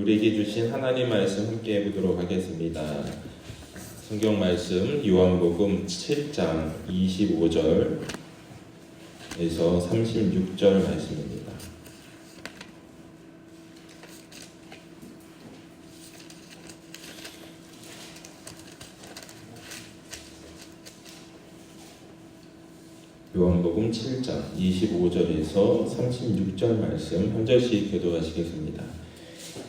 우리에게 주신 하나님 말씀 함께 보도록 하겠습니다. 성경 말씀 요한복음 7장 25절에서 36절 말씀입니다. 요한복음 7장 25절에서 36절 말씀 한 절씩 교도하시겠습니다.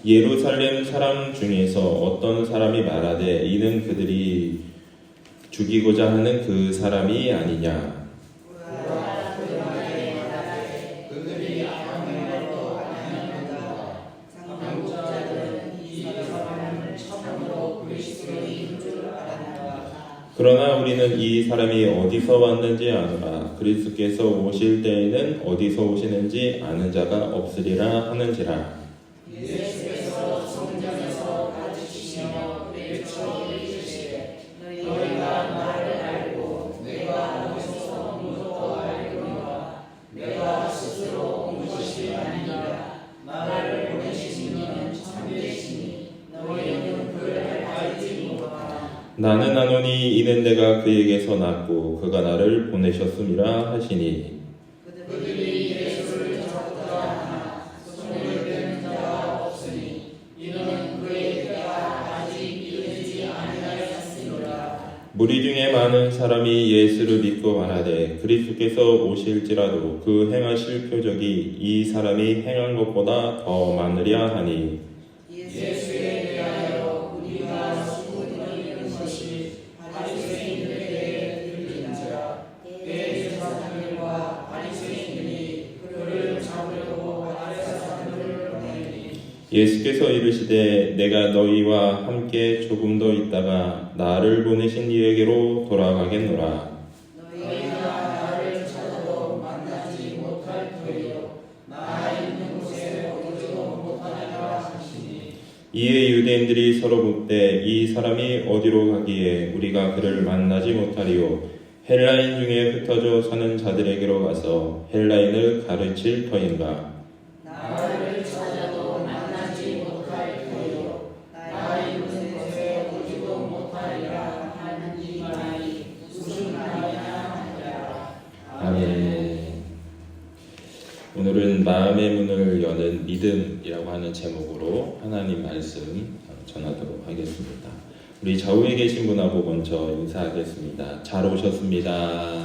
예루살렘 사람 중에서 어떤 사람이 말하되 이는 그들이 죽이고자 하는 그 사람이 아니냐. 그러나 우리는 이 사람이 어디서 왔는지 아노라. 그리스도께서 오실 때에는 어디서 오시는지 아는 자가 없으리라 하는지라. 예수께서 성전에서 가르치시며 외쳐 이르시되 너희가 나를 알고 내가 너희서 온 것도 알거니와 내가 스스로 온 것이 아니라 나를 보내신 이는 참되시니 너희는 그를 알지 못하나. 나는 아노니 이는 내가 그에게서 났고 그가 나를 보내셨음이라 하시니. 그들이 예수를 잡고자 하나 손을 빼는 자가 없으니 이는 그의 때가 아직 이르지 아니하였으니라. 무리 중에 많은 사람이 예수를 믿고 말하되 그리스도께서 오실지라도 그 행하실 표적이 이 사람이 행한 것보다 더 많으랴 하니. 예수에 대하여 우리가 수고를 이룬 것이 바리새인들에게 들린지라. 대제사장들과 바리새인들이 그를 잡으려고 아랫사람들을 보내니 예수께서 이르시되 내가 너희와 함께 조금 더 있다가 나를 보내신 이에게로 돌아가겠노라. 너희가 나를 찾아도 만나지 못할 터이요 나 있는 곳에 오지도 못하리라 하시니. 이에 유대인들이 서로 묻되 이 사람이 어디로 가기에 우리가 그를 만나지 못하리요. 헬라인 중에 흩어져 사는 자들에게로 가서 헬라인을 가르칠 터인가. 나를 찾아도 만나지 못할 터이요 나 있는 곳에 오지도 못하리라 하는 이 말이 무슨 말이냐 하니라. 아멘. 오늘은 마음의 문을 여는 믿음이라고 하는 제목으로 하나님 말씀 전하도록 하겠습니다. 우리 좌우에 계신 분하고 먼저 인사하겠습니다. 잘 오셨습니다.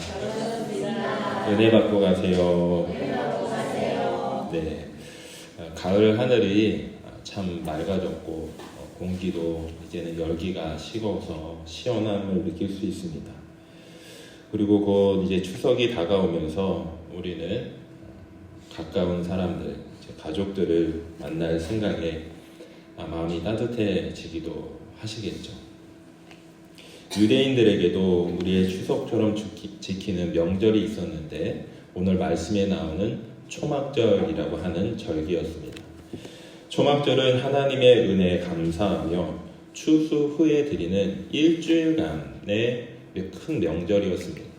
은혜 받고 가세요. 네, 가을 하늘이 참 맑아졌고 공기도 이제는 열기가 식어서 시원함을 느낄 수 있습니다. 그리고 곧 이제 추석이 다가오면서 우리는 가까운 사람들, 가족들을 만날 생각에 마음이 따뜻해지기도 하시겠죠. 유대인들에게도 우리의 추석처럼 지키는 명절이 있었는데 오늘 말씀에 나오는 초막절이라고 하는 절기였습니다. 초막절은 하나님의 은혜에 감사하며 추수 후에 드리는 일주일간의 큰 명절이었습니다.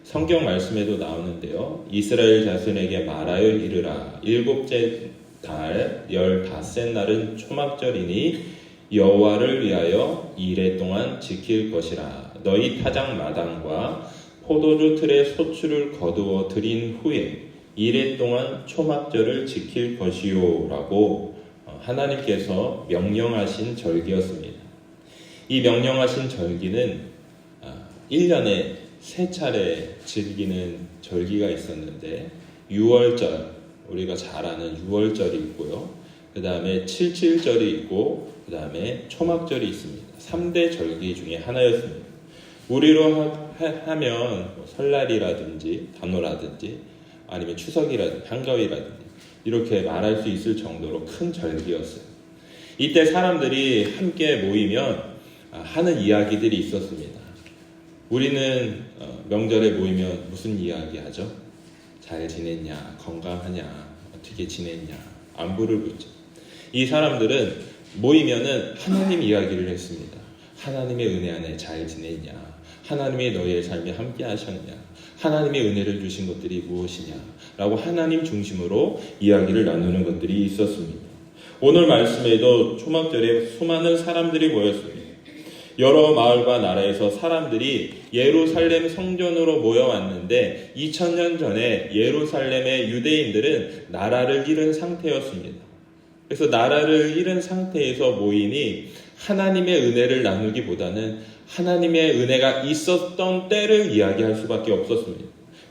성경 말씀에도 나오는데요. 이스라엘 자손에게 말하여 이르라. 일곱째 달 15째 날은 초막절이니 여호와를 위하여 이레 동안 지킬 것이라. 너희 타작 마당과 포도주 틀에 소출을 거두어 드린 후에 이레 동안 초막절을 지킬 것이요 라고 하나님께서 명령하신 절기였습니다. 이 명령하신 절기는 1년에 3차례 즐기는 절기가 있었는데 6월절, 우리가 잘 아는 6월절이 있고요. 그 다음에 77절이 있고 그 다음에 초막절이 있습니다. 3대 절기 중에 하나였습니다. 우리로 하면 설날이라든지 단오라든지 아니면 추석이라든지 한가위라든지 이렇게 말할 수 있을 정도로 큰 절기였어요. 이때 사람들이 함께 모이면 하는 이야기들이 있었습니다. 우리는 명절에 모이면 무슨 이야기 하죠? 잘 지냈냐? 건강하냐? 어떻게 지냈냐? 안부를 묻죠. 이 사람들은 모이면은 하나님 이야기를 했습니다. 하나님의 은혜 안에 잘 지냈냐? 하나님이 너희의 삶에 함께 하셨냐? 하나님의 은혜를 주신 것들이 무엇이냐? 라고 하나님 중심으로 이야기를 나누는 것들이 있었습니다. 오늘 말씀에도 초막절에 수많은 사람들이 모였습니다. 여러 마을과 나라에서 사람들이 예루살렘 성전으로 모여왔는데 2000년 전에 예루살렘의 유대인들은 나라를 잃은 상태였습니다. 그래서 나라를 잃은 상태에서 모이니 하나님의 은혜를 나누기보다는 하나님의 은혜가 있었던 때를 이야기할 수밖에 없었습니다.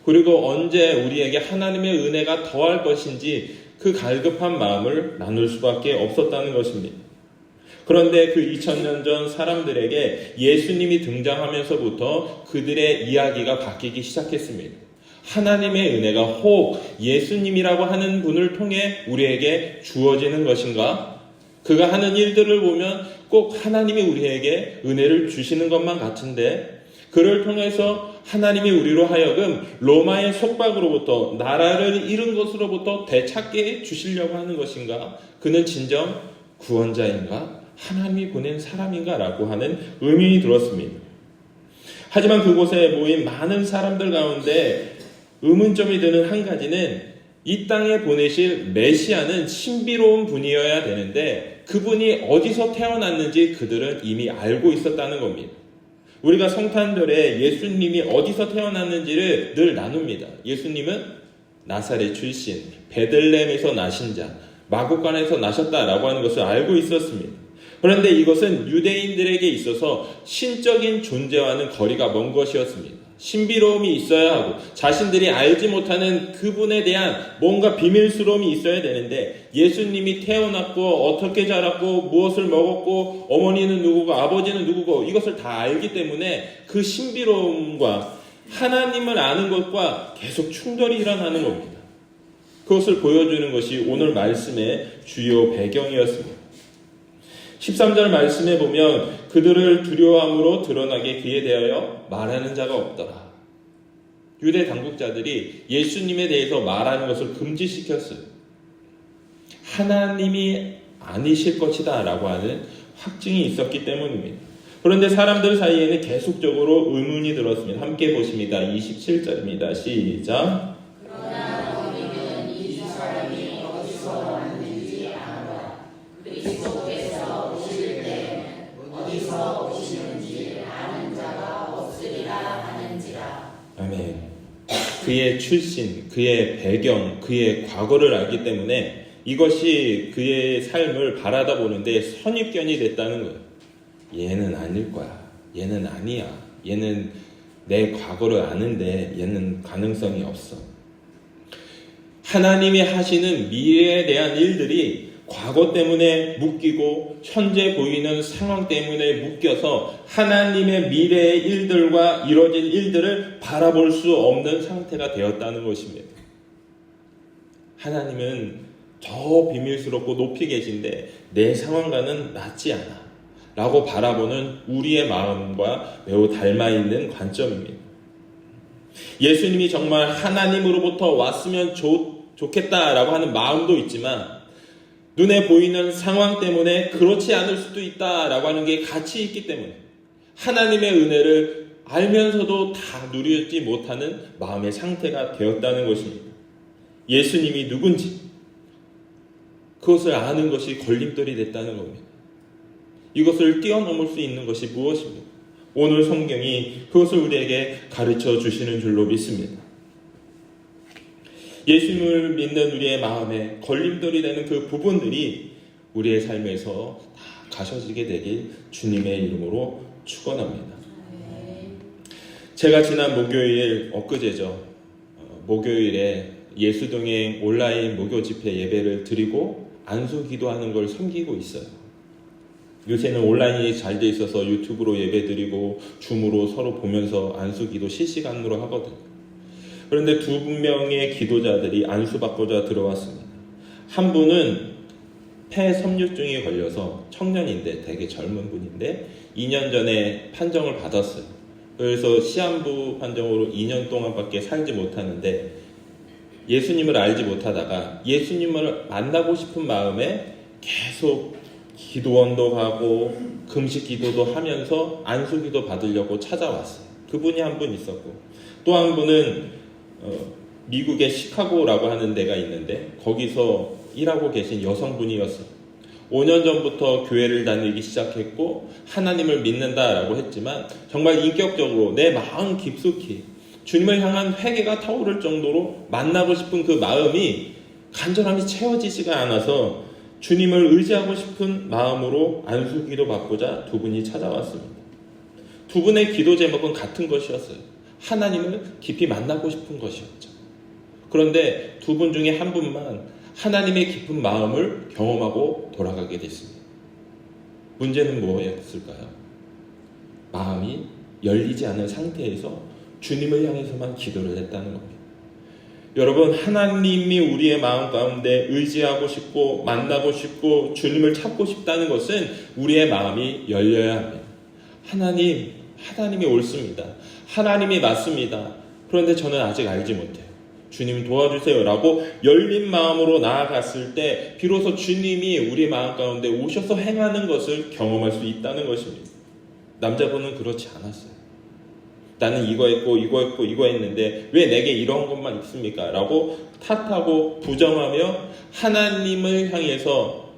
그리고 언제 우리에게 하나님의 은혜가 더할 것인지 그 갈급한 마음을 나눌 수밖에 없었다는 것입니다. 그런데 그 2000년 전 사람들에게 예수님이 등장하면서부터 그들의 이야기가 바뀌기 시작했습니다. 하나님의 은혜가 혹 예수님이라고 하는 분을 통해 우리에게 주어지는 것인가? 그가 하는 일들을 보면 꼭 하나님이 우리에게 은혜를 주시는 것만 같은데 그를 통해서 하나님이 우리로 하여금 로마의 속박으로부터 나라를 잃은 것으로부터 되찾게 주시려고 하는 것인가? 그는 진정 구원자인가? 하나님이 보낸 사람인가? 라고 하는 의문이 들었습니다. 하지만 그곳에 모인 많은 사람들 가운데 의문점이 드는 한 가지는 이 땅에 보내실 메시아는 신비로운 분이어야 되는데 그분이 어디서 태어났는지 그들은 이미 알고 있었다는 겁니다. 우리가 성탄절에 예수님이 어디서 태어났는지를 늘 나눕니다. 예수님은 나사렛 출신, 베들레헴에서 나신 자, 마구간에서 나셨다라고 하는 것을 알고 있었습니다. 그런데 이것은 유대인들에게 있어서 신적인 존재와는 거리가 먼 것이었습니다. 신비로움이 있어야 하고 자신들이 알지 못하는 그분에 대한 뭔가 비밀스러움이 있어야 되는데 예수님이 태어났고 어떻게 자랐고 무엇을 먹었고 어머니는 누구고 아버지는 누구고 이것을 다 알기 때문에 그 신비로움과 하나님을 아는 것과 계속 충돌이 일어나는 겁니다. 그것을 보여주는 것이 오늘 말씀의 주요 배경이었습니다. 13절 말씀에 보면 그들을 두려워함으로 드러나게 그에 대하여 말하는 자가 없더라. 유대 당국자들이 예수님에 대해서 말하는 것을 금지시켰어요. 하나님이 아니실 것이다 라고 하는 확증이 있었기 때문입니다. 그런데 사람들 사이에는 계속적으로 의문이 들었습니다. 함께 보십니다. 27절입니다. 시작. 아멘. 그의 출신, 그의 배경, 그의 과거를 알기 때문에 이것이 그의 삶을 바라다 보는데 선입견이 됐다는 거예요. 얘는 아닐 거야. 얘는 아니야. 얘는 내 과거를 아는데 얘는 가능성이 없어. 하나님이 하시는 미래에 대한 일들이 과거 때문에 묶이고 현재 보이는 상황 때문에 묶여서 하나님의 미래의 일들과 이뤄질 일들을 바라볼 수 없는 상태가 되었다는 것입니다. 하나님은 더 비밀스럽고 높이 계신데 내 상황과는 맞지 않아 라고 바라보는 우리의 마음과 매우 닮아있는 관점입니다. 예수님이 정말 하나님으로부터 왔으면 좋겠다라고 하는 마음도 있지만 눈에 보이는 상황 때문에 그렇지 않을 수도 있다라고 하는 게 같이 있기 때문에 하나님의 은혜를 알면서도 다 누리지 못하는 마음의 상태가 되었다는 것입니다. 예수님이 누군지 그것을 아는 것이 걸림돌이 됐다는 겁니다. 이것을 뛰어넘을 수 있는 것이 무엇입니까? 오늘 성경이 그것을 우리에게 가르쳐 주시는 줄로 믿습니다. 예수님을 믿는 우리의 마음에 걸림돌이 되는 그 부분들이 우리의 삶에서 다 가셔지게 되길 주님의 이름으로 축원합니다. 제가 지난 목요일 엊그제죠. 목요일에 예수동행 온라인 목요 집회 예배를 드리고 안수 기도하는 걸 섬기고 있어요. 요새는 온라인이 잘 돼 있어서 유튜브로 예배 드리고 줌으로 서로 보면서 안수 기도 실시간으로 하거든요. 그런데 두 명의 기도자들이 안수받고자 들어왔습니다. 한 분은 폐섬유증이 걸려서 청년인데 되게 젊은 분인데 2년 전에 판정을 받았어요. 그래서 시한부 판정으로 2년 동안밖에 살지 못하는데 예수님을 알지 못하다가 예수님을 만나고 싶은 마음에 계속 기도원도 가고 금식 기도도 하면서 안수 기도 받으려고 찾아왔어요. 그분이 한 분 있었고 또 한 분은 미국의 시카고라고 하는 데가 있는데 거기서 일하고 계신 여성분이었어요. 5년 전부터 교회를 다니기 시작했고 하나님을 믿는다라고 했지만 정말 인격적으로 내 마음 깊숙이 주님을 향한 회개가 타오를 정도로 만나고 싶은 그 마음이 간절함이 채워지지가 않아서 주님을 의지하고 싶은 마음으로 안수기도 받고자 두 분이 찾아왔습니다. 두 분의 기도 제목은 같은 것이었어요. 하나님을 깊이 만나고 싶은 것이었죠. 그런데 두 분 중에 한 분만 하나님의 깊은 마음을 경험하고 돌아가게 됐습니다. 문제는 뭐였을까요? 마음이 열리지 않은 상태에서 주님을 향해서만 기도를 했다는 겁니다. 여러분, 하나님이 우리의 마음 가운데 의지하고 싶고 만나고 싶고 주님을 찾고 싶다는 것은 우리의 마음이 열려야 합니다. 하나님이 옳습니다. 하나님이 맞습니다. 그런데 저는 아직 알지 못해요. 주님 도와주세요 라고 열린 마음으로 나아갔을 때 비로소 주님이 우리 마음 가운데 오셔서 행하는 것을 경험할 수 있다는 것입니다. 남자분은 그렇지 않았어요. 나는 이거 했는데 왜 내게 이런 것만 있습니까? 라고 탓하고 부정하며 하나님을 향해서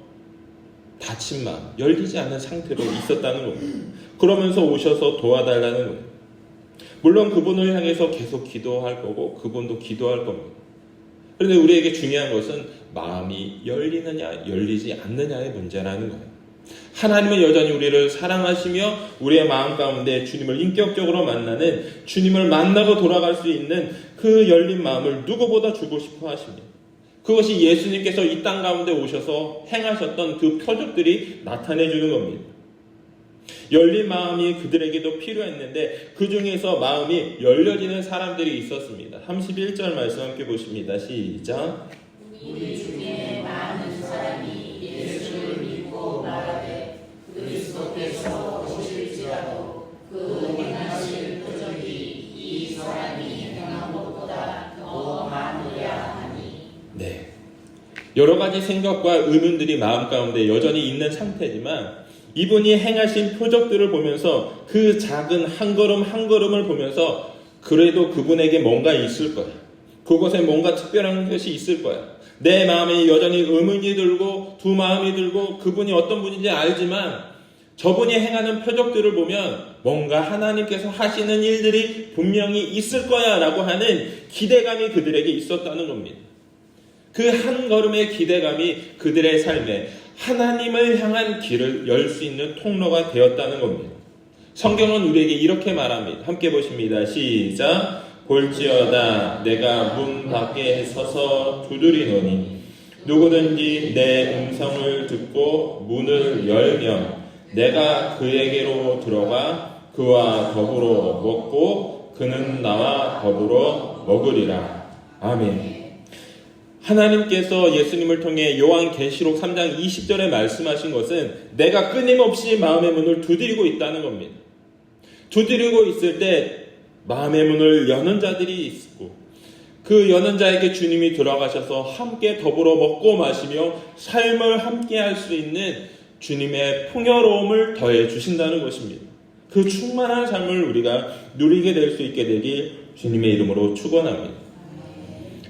닫힌 마음, 열리지 않은 상태로 있었다는 겁니다. 그러면서 오셔서 도와달라는 거예요. 물론 그분을 향해서 계속 기도할 거고 그분도 기도할 겁니다. 그런데 우리에게 중요한 것은 마음이 열리느냐 열리지 않느냐의 문제라는 거예요. 하나님은 여전히 우리를 사랑하시며 우리의 마음 가운데 주님을 인격적으로 만나는, 주님을 만나고 돌아갈 수 있는 그 열린 마음을 누구보다 주고 싶어 하십니다. 그것이 예수님께서 이 땅 가운데 오셔서 행하셨던 그 표적들이 나타내 주는 겁니다. 열린 마음이 그들에게도 필요했는데 그 중에서 마음이 열려지는 사람들이 있었습니다. 31절 말씀 함께 보십니다. 시작. 우리 중에 많은 사람이 예수를 믿고 말하되 그리스도께서 오실지라도 그 행하실 표적이 이 사람이 행한 것보다 더 많으랴 하니. 네, 여러 가지 생각과 의문들이 마음 가운데 여전히 있는 상태지만 이분이 행하신 표적들을 보면서 그 작은 한 걸음 한 걸음을 보면서 그래도 그분에게 뭔가 있을 거야. 그곳에 뭔가 특별한 것이 있을 거야. 내 마음에 여전히 의문이 들고 두 마음이 들고 그분이 어떤 분인지 알지만 저분이 행하는 표적들을 보면 뭔가 하나님께서 하시는 일들이 분명히 있을 거야 라고 하는 기대감이 그들에게 있었다는 겁니다. 그 한 걸음의 기대감이 그들의 삶에 하나님을 향한 길을 열 수 있는 통로가 되었다는 겁니다. 성경은 우리에게 이렇게 말합니다. 함께 보십니다. 시작. 볼지어다 내가 문 밖에 서서 두드리노니 누구든지 내 음성을 듣고 문을 열면 내가 그에게로 들어가 그와 더불어 먹고 그는 나와 더불어 먹으리라. 아멘. 하나님께서 예수님을 통해 요한계시록 3장 20절에 말씀하신 것은 내가 끊임없이 마음의 문을 두드리고 있다는 겁니다. 두드리고 있을 때 마음의 문을 여는 자들이 있고 그 여는 자에게 주님이 들어가셔서 함께 더불어 먹고 마시며 삶을 함께 할 수 있는 주님의 풍요로움을 더해 주신다는 것입니다. 그 충만한 삶을 우리가 누리게 될 수 있게 되길 주님의 이름으로 축원합니다.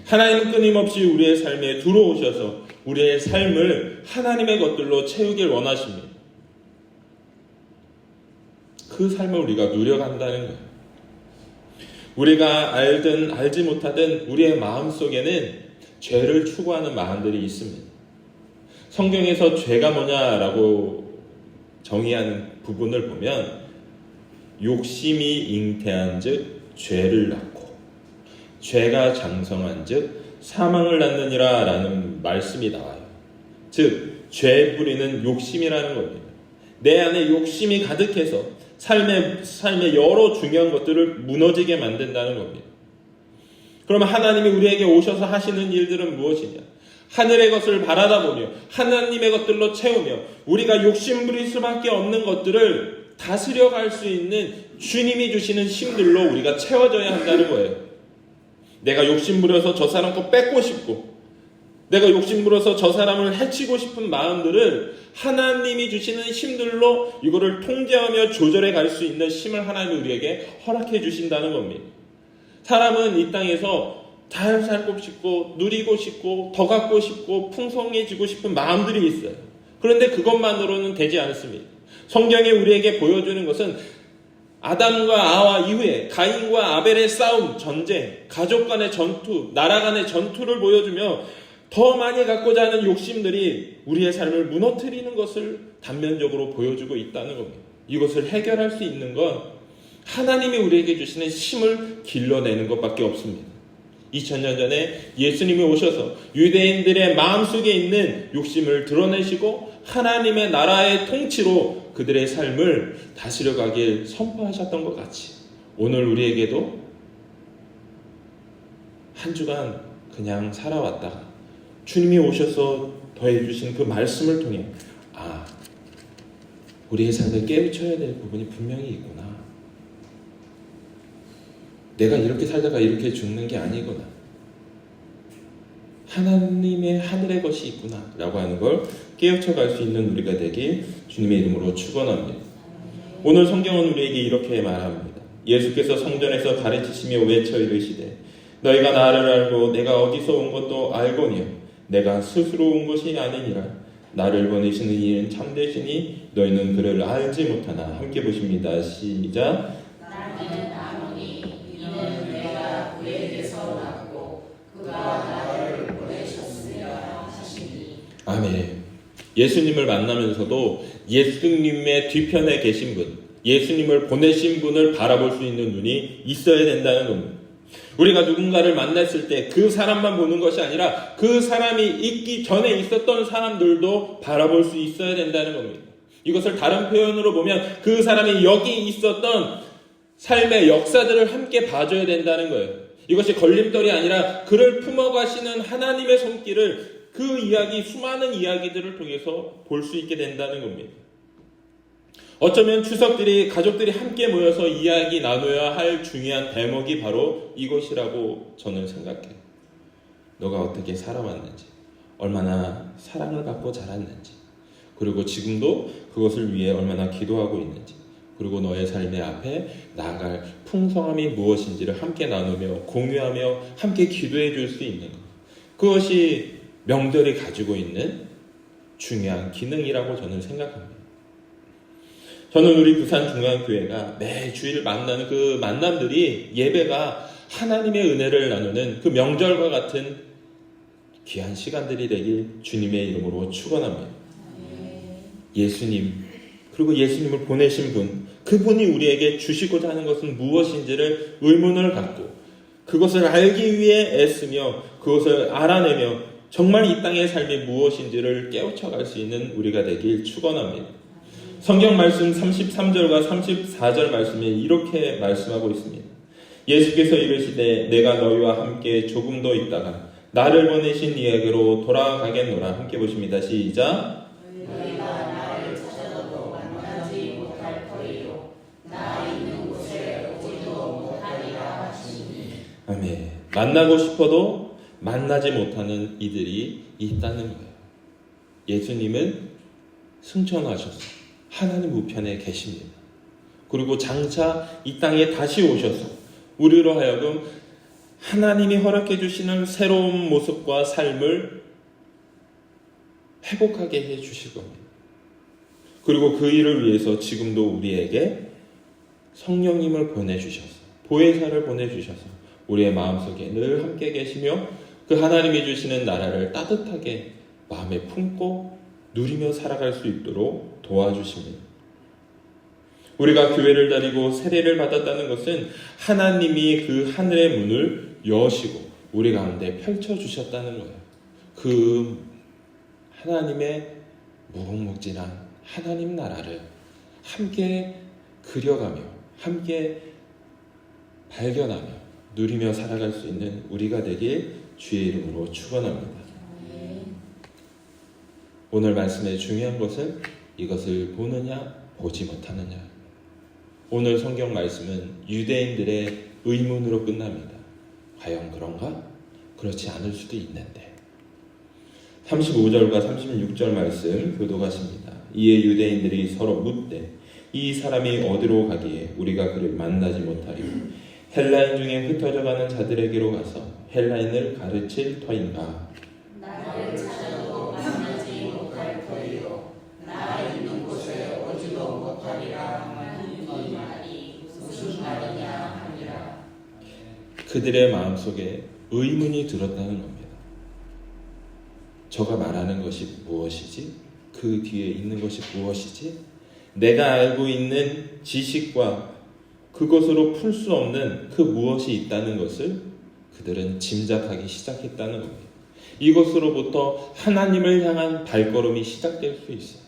하나님은 끊임없이 우리의 삶에 들어오셔서 우리의 삶을 하나님의 것들로 채우길 원하십니다. 그 삶을 우리가 누려간다는 거예요. 우리가 알든 알지 못하든 우리의 마음속에는 죄를 추구하는 마음들이 있습니다. 성경에서 죄가 뭐냐라고 정의하는 부분을 보면 욕심이 잉태한 즉 죄를 낳고 죄가 장성한 즉 사망을 낳느니라 라는 말씀이 나와요. 즉 죄 뿌리는 욕심이라는 겁니다. 내 안에 욕심이 가득해서 삶의 여러 중요한 것들을 무너지게 만든다는 겁니다. 그러면 하나님이 우리에게 오셔서 하시는 일들은 무엇이냐? 하늘의 것을 바라다 보며 하나님의 것들로 채우며 우리가 욕심 부릴 수밖에 없는 것들을 다스려 갈 수 있는 주님이 주시는 힘들로 우리가 채워져야 한다는 거예요. 내가 욕심 부려서 저 사람 거 뺏고 싶고 내가 욕심 부려서 저 사람을 해치고 싶은 마음들을 하나님이 주시는 힘들로 이거를 통제하며 조절해 갈 수 있는 힘을 하나님이 우리에게 허락해 주신다는 겁니다. 사람은 이 땅에서 잘 살고 싶고 누리고 싶고 더 갖고 싶고 풍성해지고 싶은 마음들이 있어요. 그런데 그것만으로는 되지 않습니다. 성경이 우리에게 보여주는 것은 아담과 아와 이후에 가인과 아벨의 싸움, 전쟁, 가족 간의 전투, 나라 간의 전투를 보여주며 더 많이 갖고자 하는 욕심들이 우리의 삶을 무너뜨리는 것을 단면적으로 보여주고 있다는 겁니다. 이것을 해결할 수 있는 건 하나님이 우리에게 주시는 힘을 길러내는 것밖에 없습니다. 2000년 전에 예수님이 오셔서 유대인들의 마음속에 있는 욕심을 드러내시고 하나님의 나라의 통치로 그들의 삶을 다스려가길 선포하셨던 것 같이 오늘 우리에게도 한 주간 그냥 살아왔다가 주님이 오셔서 더해주신 그 말씀을 통해 우리의 삶을 깨우쳐야 될 부분이 분명히 있구나. 내가 이렇게 살다가 이렇게 죽는 게 아니구나. 하나님의 하늘의 것이 있구나 라고 하는 걸 깨우쳐갈 수 있는 우리가 되길 주님의 이름으로 축원합니다. 오늘 성경은 우리에게 이렇게 말합니다. 예수께서 성전에서 가르치시며 외쳐 이르시되 너희가 나를 알고 내가 어디서 온 것도 알거니와 내가 스스로 온 것이 아니니라. 나를 보내시는 이는 참되시니 너희는 그를 알지 못하나. 함께 보십니다. 시작. 나는 아노니 이는 내가 그에게서 났고 그가 나를 보내셨으리라 하시니. 아멘. 예수님을 만나면서도 예수님의 뒤편에 계신 분, 예수님을 보내신 분을 바라볼 수 있는 눈이 있어야 된다는 겁니다. 우리가 누군가를 만났을 때 그 사람만 보는 것이 아니라 그 사람이 있기 전에 있었던 사람들도 바라볼 수 있어야 된다는 겁니다. 이것을 다른 표현으로 보면 그 사람이 여기 있었던 삶의 역사들을 함께 봐줘야 된다는 거예요. 이것이 걸림돌이 아니라 그를 품어가시는 하나님의 손길을 그 이야기, 수많은 이야기들을 통해서 볼 수 있게 된다는 겁니다. 어쩌면 추석들이 가족들이 함께 모여서 이야기 나눠야 할 중요한 대목이 바로 이것이라고 저는 생각해요. 너가 어떻게 살아왔는지, 얼마나 사랑을 받고 자랐는지, 그리고 지금도 그것을 위해 얼마나 기도하고 있는지, 그리고 너의 삶의 앞에 나아갈 풍성함이 무엇인지를 함께 나누며 공유하며 함께 기도해 줄 수 있는 것. 그것이 명절이 가지고 있는 중요한 기능이라고 저는 생각합니다. 저는 우리 부산중앙교회가 매주일 만나는 그 만남들이 예배가 하나님의 은혜를 나누는 그 명절과 같은 귀한 시간들이 되길 주님의 이름으로 축원합니다. 예수님, 그리고 예수님을 보내신 분, 그분이 우리에게 주시고자 하는 것은 무엇인지를 의문을 갖고 그것을 알기 위해 애쓰며 그것을 알아내며 정말 이 땅의 삶이 무엇인지를 깨우쳐갈 수 있는 우리가 되길 축원합니다. 성경 말씀 33절과 34절 말씀에 이렇게 말씀하고 있습니다. 예수께서 이르시되 내가 너희와 함께 조금 더 있다가 나를 보내신 이에게로 돌아가겠노라. 함께 보십니다. 시작. 너희가 나를 찾아도 만나지 못할 터이요 나 있는 곳에 오지도 못하리라 하시니. 아멘. 만나고 싶어도 만나지 못하는 이들이 있다는 거예요. 예수님은 승천하셨어요. 하나님 우편에 계십니다. 그리고 장차 이 땅에 다시 오셔서 우리로 하여금 하나님이 허락해 주시는 새로운 모습과 삶을 회복하게 해 주실 겁니다. 그리고 그 일을 위해서 지금도 우리에게 성령님을 보내주셔서 보혜사를 보내주셔서 우리의 마음속에 늘 함께 계시며 그 하나님이 주시는 나라를 따뜻하게 마음에 품고 누리며 살아갈 수 있도록 도와주십니다. 우리가 교회를 다니고 세례를 받았다는 것은 하나님이 그 하늘의 문을 여시고 우리 가운데 펼쳐주셨다는 거예요. 그 하나님의 무궁무진한 하나님 나라를 함께 그려가며 함께 발견하며 누리며 살아갈 수 있는 우리가 되길 주의 이름으로 축원합니다. 오늘 말씀의 중요한 것은 이것을 보느냐 보지 못하느냐. 오늘 성경 말씀은 유대인들의 의문으로 끝납니다. 과연 그런가? 그렇지 않을 수도 있는데. 35절과 36절 말씀 교독하십니다. 이에 유대인들이 서로 묻되 이 사람이 어디로 가기에 우리가 그를 만나지 못하리요? 헬라인 중에 흩어져가는 자들에게로 가서 헬라인을 가르칠 터인가? 나를 찾아도 만나지 못할 터이요 그들의 마음속에 의문이 들었다는 겁니다. 저가 말하는 것이 무엇이지? 그 뒤에 있는 것이 무엇이지? 내가 알고 있는 지식과 그것으로 풀 수 없는 그 무엇이 있다는 것을 그들은 짐작하기 시작했다는 겁니다. 이것으로부터 하나님을 향한 발걸음이 시작될 수 있어요.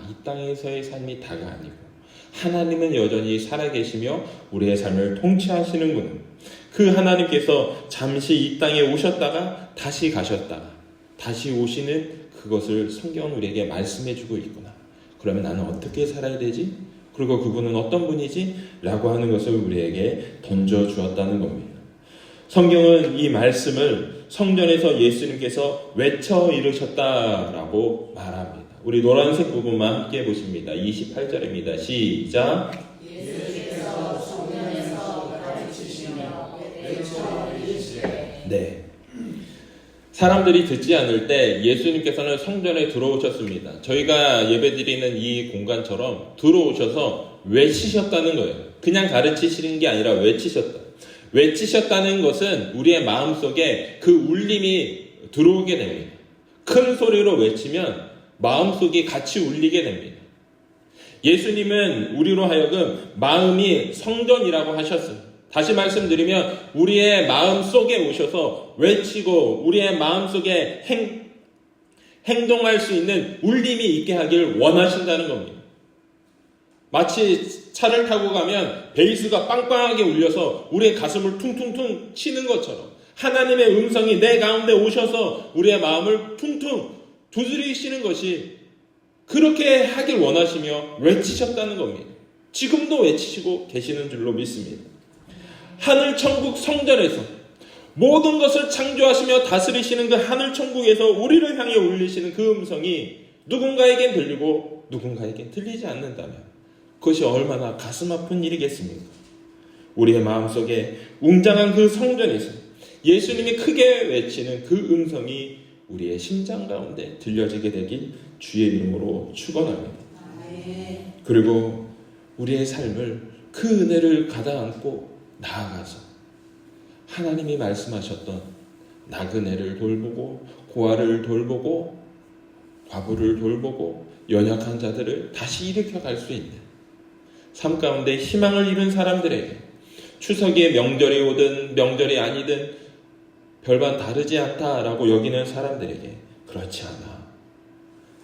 이 땅에서의 삶이 다가 아니고 하나님은 여전히 살아계시며 우리의 삶을 통치하시는구나. 그 하나님께서 잠시 이 땅에 오셨다가 다시 가셨다가 다시 오시는 그것을 성경은 우리에게 말씀해주고 있구나. 그러면 나는 어떻게 살아야 되지? 그리고 그분은 어떤 분이지? 라고 하는 것을 우리에게 던져주었다는 겁니다. 성경은 이 말씀을 성전에서 예수님께서 외쳐 이르셨다라고 말합니다. 우리 노란색 부분만 함께 보십니다. 28절입니다. 시작. 예수께서 성전에서 가르치시며 외쳐 이르시되. 네. 사람들이 듣지 않을 때 예수님께서는 성전에 들어오셨습니다. 저희가 예배드리는 이 공간처럼 들어오셔서 외치셨다는 거예요. 그냥 가르치시는 게 아니라 외치셨다. 외치셨다는 것은 우리의 마음속에 그 울림이 들어오게 됩니다. 큰 소리로 외치면 마음속이 같이 울리게 됩니다. 예수님은 우리로 하여금 마음이 성전이라고 하셨어요. 다시 말씀드리면 우리의 마음 속에 오셔서 외치고 우리의 마음 속에 행동할 수 있는 울림이 있게 하길 원하신다는 겁니다. 마치 차를 타고 가면 베이스가 빵빵하게 울려서 우리의 가슴을 퉁퉁퉁 치는 것처럼 하나님의 음성이 내 가운데 오셔서 우리의 마음을 퉁퉁 두드리시는 것이 그렇게 하길 원하시며 외치셨다는 겁니다. 지금도 외치시고 계시는 줄로 믿습니다. 하늘 천국 성전에서 모든 것을 창조하시며 다스리시는 그 하늘 천국에서 우리를 향해 울리시는 그 음성이 누군가에겐 들리고 누군가에겐 들리지 않는다면 그것이 얼마나 가슴 아픈 일이겠습니까? 우리의 마음속에 웅장한 그 성전에서 예수님이 크게 외치는 그 음성이 우리의 심장 가운데 들려지게 되길 주의 이름으로 축원합니다. 그리고 우리의 삶을 그 은혜를 가다안고 나아가서 하나님이 말씀하셨던 나그네를 돌보고 고아를 돌보고 과부를 돌보고 연약한 자들을 다시 일으켜 갈 수 있는 삶 가운데 희망을 잃은 사람들에게 추석에 명절이 오든 명절이 아니든 별반 다르지 않다라고 여기는 사람들에게 그렇지 않아.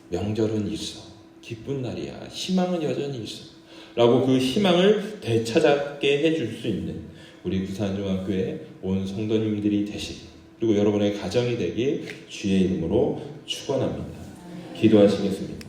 명절은 있어. 기쁜 날이야. 희망은 여전히 있어. 라고 그 희망을 되찾게 해줄 수 있는 우리 부산중학교의 온 성도님들이 되시길 그리고 여러분의 가정이 되길 주의 이름으로 축원합니다. 기도하시겠습니다.